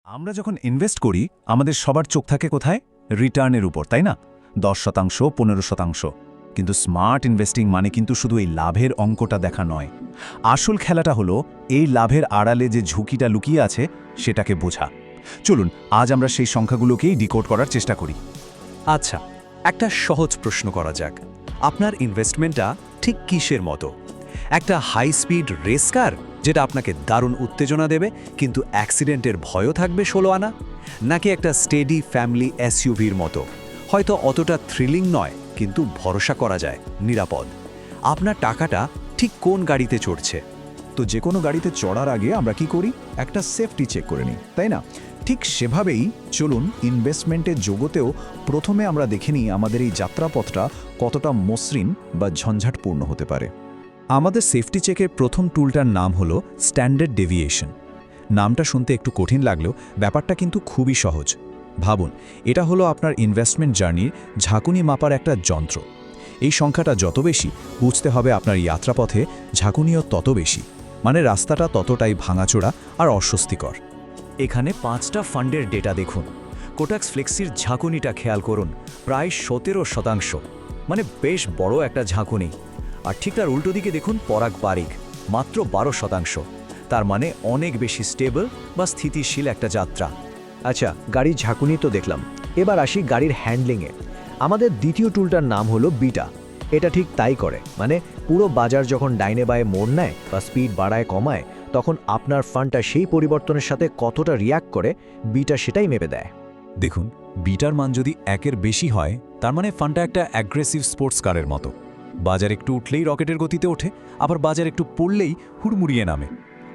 আমরা যখন ইনভেস্ট করি আমাদের সবার চোখ থাকে কোথায়? রিটার্নের উপর, তাই না? 10%, 15%। কিন্তু স্মার্ট ইনভেস্টিং মানে কিন্তু শুধু এই লাভের অঙ্কটা দেখা নয়। আসল খেলাটা হলো এই লাভের আড়ালে যে ঝুঁকিটা লুকিয়ে আছে সেটাকে বোঝা। চলুন আজ আমরা সেই সংখ্যাগুলোকেই ডিকোড করার চেষ্টা করি। আচ্ছা, একটা সহজ প্রশ্ন করা যাক। আপনার ইনভেস্টমেন্টটা ঠিক কিসের মতো? একটা হাই স্পিড রেস কার যেটা আপনাকে দারুণ উত্তেজনা দেবে কিন্তু অ্যাক্সিডেন্টের ভয়ও থাকবে 16 আনা? নাকি একটা স্টেডি ফ্যামিলি এসইউভির মতো, হয়তো অতটা থ্রিলিং নয় কিন্তু ভরসা করা যায়, নিরাপদ? আপনার টাকাটা ঠিক কোন গাড়িতে চড়ছে? তো যে কোনো গাড়িতে চড়ার আগে আমরা কি করি? একটা সেফটি চেক করে নিই, তাই না? ঠিক সেভাবেই চলুন ইনভেস্টমেন্টের জগতেও প্রথমে আমরা দেখে নিই আমাদের এই যাত্রাপথটা কতটা মসৃণ বা ঝঞ্ঝাটপূর্ণ হতে পারে। আমাদের সেফটি চেকের প্রথম টুলটার নাম হলো স্ট্যান্ডার্ড ডেভিয়েশন। নামটা শুনতে একটু কঠিন লাগলেও ব্যাপারটা কিন্তু খুবই সহজ। ভাবুন, এটা হলো আপনার ইনভেস্টমেন্ট জার্নির ঝাঁকুনি মাপার একটা যন্ত্র। এই সংখ্যাটা যত বেশি, বুঝতে হবে আপনার যাত্রাপথে ঝাঁকুনিও তত বেশি, মানে রাস্তাটা ততটাই ভাঙাচোরা আর অস্বস্তিকর। এখানে 5টা ফান্ডের ডেটা দেখুন। কোটাক্স ফ্লেক্সির ঝাঁকুনিটা খেয়াল করুন, প্রায় 17%, মানে বেশ বড় একটা ঝাঁকুনি। আর ঠিক তার উল্টো দিকে দেখুন পরাগ পারিক, মাত্র 12%। তার মানে অনেক বেশি স্টেবল বা স্থিতিশীল একটা যাত্রা। আচ্ছা, গাড়ির ঝাঁকুনি তো দেখলাম, এবার আসি গাড়ির হ্যান্ডলিংয়ে। আমাদের দ্বিতীয় টুলটার নাম হলো বিটা। এটা ঠিক তাই করে, মানে পুরো বাজার যখন ডাইনে বায়ে মোড় নেয় বা স্পিড বাড়ায় কমায়, তখন আপনার ফান্ডটা সেই পরিবর্তনের সাথে কতটা রিয়্যাক্ট করে, বিটা সেটাই মেপে দেয়। দেখুন, বিটার মান যদি 1-এর বেশি হয়, তার মানে ফান্ডটা একটা অ্যাগ্রেসিভ স্পোর্টস কারের মতো। বাজার একটু উঠলেই রকেটের গতিতে ওঠে, আবার বাজার একটু পড়লেই হুড়মুড়িয়ে নামে।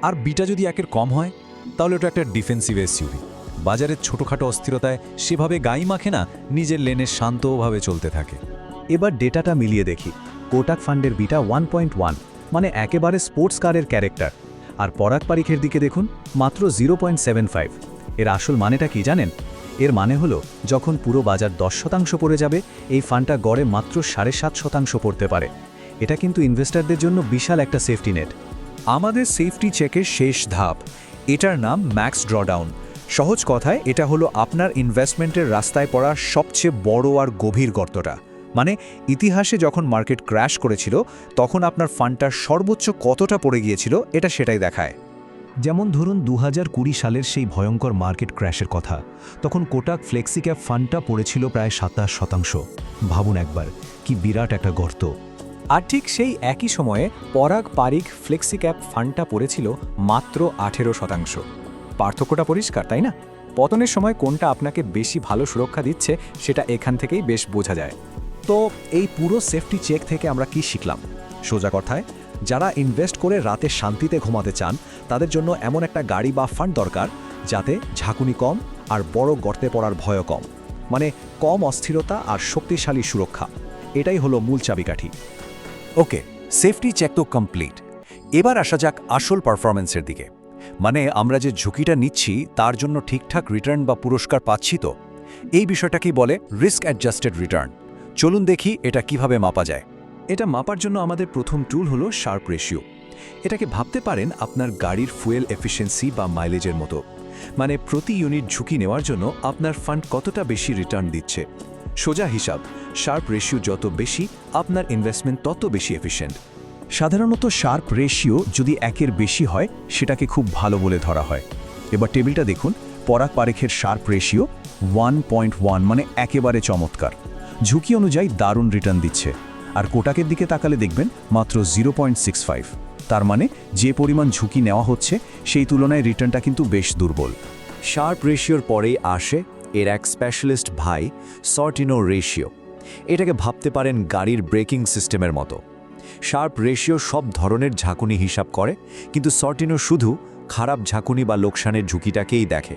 আর বিটা যদি 1-এর কম হয়, তাহলে ওটা একটা ডিফেন্সিভ এসইউভি। বাজারের ছোটোখাটো অস্থিরতায় সেভাবে গাই মাখে না, নিজের লেনে শান্তভাবে চলতে থাকে। এবার ডেটাটা মিলিয়ে দেখি। কোটাক ফান্ডের বিটা 1.1, মানে একেবারে স্পোর্টস কারের ক্যারেক্টার। আর পরাগ পারিখের দিকে দেখুন, মাত্র 0.75। এর আসল মানেটা কি জানেন? এর মানে হলো যখন পুরো বাজার 10% পড়ে যাবে, এই ফান্ডটা গড়ে মাত্র 7.5% পড়তে পারে। এটা কিন্তু ইনভেস্টরদের জন্য বিশাল একটা সেফটি নেট। আমাদের সেফটি চেকের শেষ ধাপ, এটার নাম ম্যাক্স ড্রডাউন। সহজ কথায় এটা হলো আপনার ইনভেস্টমেন্টের রাস্তায় পড়া সবচেয়ে বড় আর গভীর গর্তটা। মানে ইতিহাসে যখন মার্কেট ক্র্যাশ করেছিল তখন আপনার ফান্ডটার সর্বোচ্চ কতটা পড়ে গিয়েছিল, এটা সেটাই দেখায়। যেমন ধরুন 2020 সালের সেই ভয়ঙ্কর মার্কেট ক্র্যাশের কথা। তখন কোটাক ফ্লেক্সিক্যাপ ফান্ডটা পড়েছিল প্রায় 27%। ভাবুন একবার, কি বিরাট একটা গর্ত। আর ঠিক সেই একই সময়ে পরাগ পারিক ফ্লেক্সিক্যাপ ফান্ডটা পড়েছিল মাত্র 18%। পার্থক্যটা পরিষ্কার, তাই না? পতনের সময় কোনটা আপনাকে বেশি ভালো সুরক্ষা দিচ্ছে সেটা এখান থেকেই বেশ বোঝা যায়। তো এই পুরো সেফটি চেক থেকে আমরা কি শিখলাম? সোজা কথায়, যারা ইনভেস্ট করে রাতে শান্তিতে ঘুমাতে চান, তাদের জন্য এমন একটা গাড়ি বা ফান্ড দরকার যাতে ঝাঁকুনি কম আর বড় গর্তে পড়ার ভয় কম, মানে কম অস্থিরতা আর শক্তিশালী সুরক্ষা। এটাই হলো মূল চাবিকাঠি। ওকে, সেফটি চেক তো কমপ্লিট। এবার আসা যাক আসল পারফরম্যান্সের দিকে। মানে আমরা যে ঝুঁকিটা নিচ্ছি তার জন্য ঠিকঠাক রিটার্ন বা পুরস্কার পাচ্ছি তো? এই বিষয়টাকেই বলে রিস্ক অ্যাডজাস্টেড রিটার্ন। চলুন দেখি এটা কিভাবে মাপা যায়। এটা মাপার জন্য আমাদের প্রথম টুল হলো শার্প রেশিও। এটাকে ভাবতে পারেন আপনার গাড়ির ফুয়েল এফিসিয়েন্সি বা মাইলেজের মতো। মানে প্রতি ইউনিট ঝুঁকি নেওয়ার জন্য আপনার ফান্ড কতটা বেশি রিটার্ন দিচ্ছে। সোজা হিসাব, শার্প রেশিও যত বেশি, আপনার ইনভেস্টমেন্ট তত বেশি এফিশিয়েন্ট। সাধারণত শার্প রেশিও যদি 1-এর বেশি হয়, সেটাকে খুব ভালো বলে ধরা হয়। এবার টেবিলটা দেখুন, পরাগ পারিখের শার্প রেশিও 1.1, মানে একেবারে চমৎকার। ঝুঁকি অনুযায়ী দারুণ রিটার্ন দিচ্ছে। আর কোটাকের দিকে তাকালে দেখবেন মাত্র 0.65। তার মানে যে পরিমাণ ঝুঁকি নেওয়া হচ্ছে সেই তুলনায় রিটার্নটা কিন্তু বেশ দুর্বল। শার্প রেশিওর পরেই আসে এর এক স্পেশালিস্ট ভাই, সর্টিনো রেশিও। এটাকে ভাবতে পারেন গাড়ির ব্রেকিং সিস্টেমের মতো। শার্প রেশিও সব ধরনের ঝাঁকুনি হিসাব করে, কিন্তু সর্টিনো শুধু খারাপ ঝাঁকুনি বা লোকসানের ঝুঁকিটাকেই দেখে।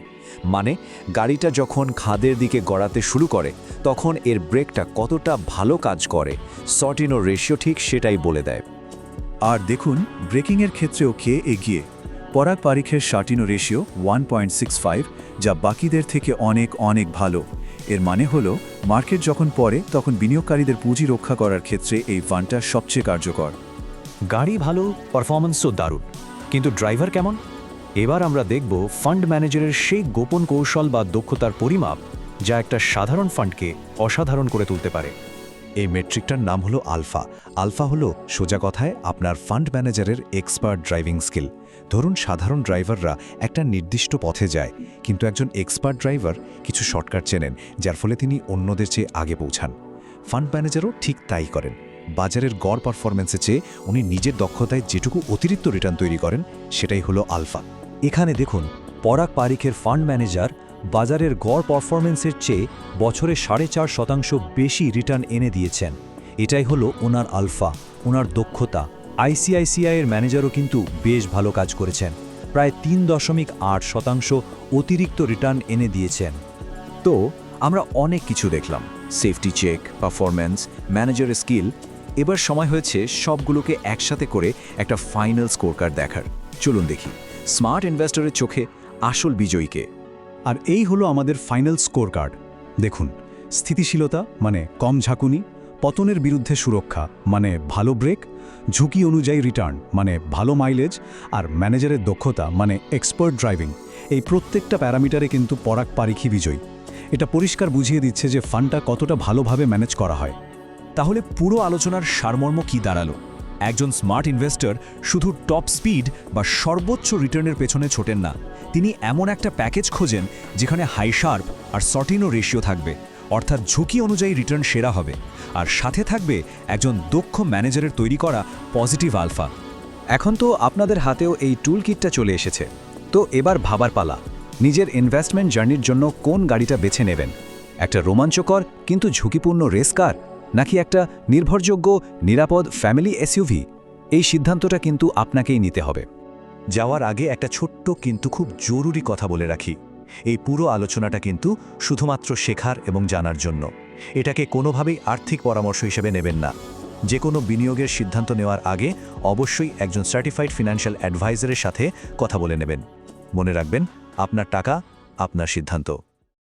মানে গাড়িটা যখন খাদের দিকে গড়াতে শুরু করে তখন এর ব্রেকটা কতটা ভালো কাজ করে, সর্টিনো রেশিও ঠিক সেটাই বলে দেয়। আর দেখুন, ব্রেকিংয়ের ক্ষেত্রেও কে এগিয়ে। পরাগ পারিখের শার্টিনো রেশিও 1.65, যা বাকিদের থেকে অনেক অনেক ভালো। এর মানে হলো মার্কেট যখন পড়ে তখন বিনিয়োগকারীদের পুঁজি রক্ষা করার ক্ষেত্রে এই ফান্ডটা সবচেয়ে কার্যকর। গাড়ি ভালো, পারফরম্যান্সও দারুণ, কিন্তু ড্রাইভার কেমন? এবার আমরা দেখব ফান্ড ম্যানেজারের সেই গোপন কৌশল বা দক্ষতার পরিমাপ যা একটা সাধারণ ফান্ডকে অসাধারণ করে তুলতে পারে। এই মেট্রিকটার নাম হলো আলফা। আলফা হলো সোজা কথায় আপনার ফান্ড ম্যানেজারের এক্সপার্ট ড্রাইভিং স্কিল। ধরুন সাধারণ ড্রাইভাররা একটা নির্দিষ্ট পথে যায়, কিন্তু একজন এক্সপার্ট ড্রাইভার কিছু শর্টকাট চেনেন, যার ফলে তিনি অন্যদের চেয়ে আগে পৌঁছান। ফান্ড ম্যানেজারও ঠিক তাই করেন। বাজারের গড় পারফরম্যান্সের চেয়ে উনি নিজের দক্ষতায় যেটুকু অতিরিক্ত রিটার্ন তৈরি করেন, সেটাই হলো আলফা। এখানে দেখুন, পরাগ পারিখের ফান্ড ম্যানেজার বাজারের গড় পারফরম্যান্সের চেয়ে বছরে 4.5% বেশি রিটার্ন এনে দিয়েছেন। এটাই হলো ওনার আলফা, ওনার দক্ষতা। আইসিআইসিআইয়ের ম্যানেজারও কিন্তু বেশ ভালো কাজ করেছেন, প্রায় 3.8% অতিরিক্ত রিটার্ন এনে দিয়েছেন। তো আমরা অনেক কিছু দেখলাম, সেফটি চেক, পারফরম্যান্স, ম্যানেজারের স্কিল। এবার সময় হয়েছে সবগুলোকে একসাথে করে একটা ফাইনাল স্কোরকার্ড দেখার। চলুন দেখি স্মার্ট ইনভেস্টরের চোখে আসল বিজয়ীকে। আর এই হলো আমাদের ফাইনাল স্কোরকার্ড। দেখুন, স্থিতিশীলতা মানে কম ঝাঁকুনি, পতনের বিরুদ্ধে সুরক্ষা মানে ভালো ব্রেক, ঝুঁকি অনুযায়ী রিটার্ন মানে ভালো মাইলেজ, আর ম্যানেজারের দক্ষতা মানে এক্সপার্ট ড্রাইভিং। এই প্রত্যেকটা প্যারামিটারে কিন্তু পরাগ পারিখি বিজয়ী। এটা পরিষ্কার বুঝিয়ে দিচ্ছে যে ফান্ডটা কতটা ভালোভাবে ম্যানেজ করা হয়। তাহলে পুরো আলোচনার সারমর্ম কি দাঁড়ালো? একজন স্মার্ট ইনভেস্টর শুধু টপ স্পিড বা সর্বোচ্চ রিটার্নের পেছনে ছোটেন না, তিনি এমন একটা প্যাকেজ খোঁজেন যেখানে হাই শার্প আর সর্টিনো রেশিও থাকবে, অর্থাৎ ঝুঁকি অনুযায়ী রিটার্ন সেরা হবে, আর সাথে থাকবে একজন দক্ষ ম্যানেজারের তৈরি করা পজিটিভ আলফা। এখন তো আপনাদের হাতেও এই টুল কিটটা চলে এসেছে। তো এবার ভাবার পালা, নিজের ইনভেস্টমেন্ট জার্নির জন্য কোন গাড়িটা বেছে নেবেন? একটা রোমাঞ্চকর কিন্তু ঝুঁকিপূর্ণ রেস কার, নাকি একটা নির্ভরযোগ্য নিরাপদ ফ্যামিলি এসইউভি? এই সিদ্ধান্তটা কিন্তু আপনাকেই নিতে হবে। যাওয়ার আগে একটা ছোট্ট কিন্তু খুব জরুরি কথা বলে রাখি। এই পুরো আলোচনাটা কিন্তু শুধুমাত্র শেখার এবং জানার জন্য। এটাকে কোনোভাবেই আর্থিক পরামর্শ হিসেবে নেবেন না। যে কোনো বিনিয়োগের সিদ্ধান্ত নেওয়ার আগে অবশ্যই একজন সার্টিফাইড ফিনান্সিয়াল অ্যাডভাইজারের সাথে কথা বলে নেবেন। মনে রাখবেন, আপনার টাকা, আপনার সিদ্ধান্ত।